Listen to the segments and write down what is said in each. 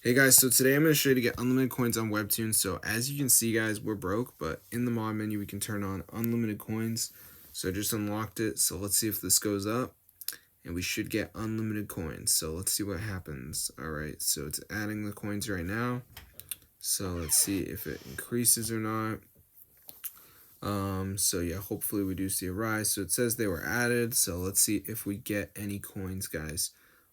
Hey guys, so today I'm going to show you to get unlimited coins on WebToon. So as you can see guys, we're broke, but in the mod menu we can turn on unlimited coins. So I just unlocked it, so let's see if this goes up. And we should get unlimited coins, so let's see what happens. Alright, so it's adding the coins right now. So let's see if it increases or not. So yeah, hopefully we do see a rise. So it says they were added, so let's see if we get any coins guys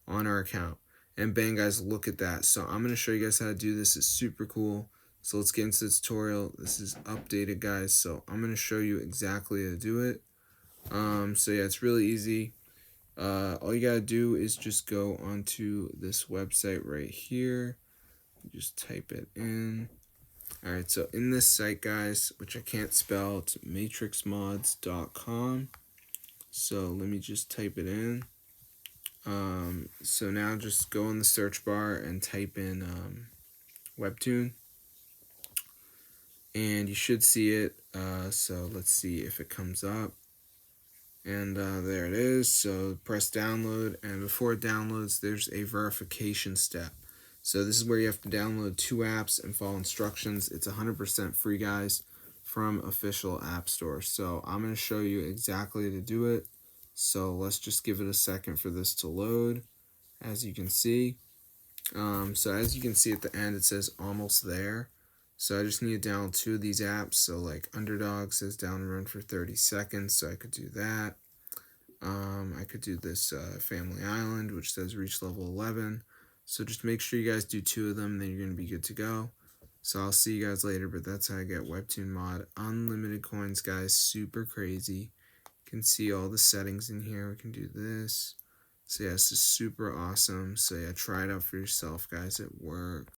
on our account. And bang guys, look at that. So I'm going to show you guys how to do this. It's super cool. So let's get into the tutorial. This is updated guys, so I'm going to show you exactly how to do it. So yeah, it's really easy. All you gotta do is just go onto this website right here. Just type it in. Alright, so in this site guys, which I can't spell, it's matrixmods.com. So let me just type it in. So now just go in the search bar and type in WebToon, and you should see it. So let's see if it comes up, and there it is. So press download, and before it downloads there's a verification step. So this is where you have to download 2 apps and follow instructions. It's 100% free guys from official app store. So I'm going to show you exactly how to do it. So let's just give it a second for this to load. As you can see, so as you can see at the end, it says almost there. So I just need to download 2 of these apps. So like Underdog says down and run for 30 seconds, so I could do that. I could do this Family Island, which says reach level 11. So just make sure you guys do 2 of them, then you're going to be good to go. So I'll see you guys later, but that's how I get WebToon mod. Unlimited coins, guys, super crazy. You can see all the settings in here. We can do this. So yeah, this is super awesome. So yeah, try it out for yourself, guys, at work.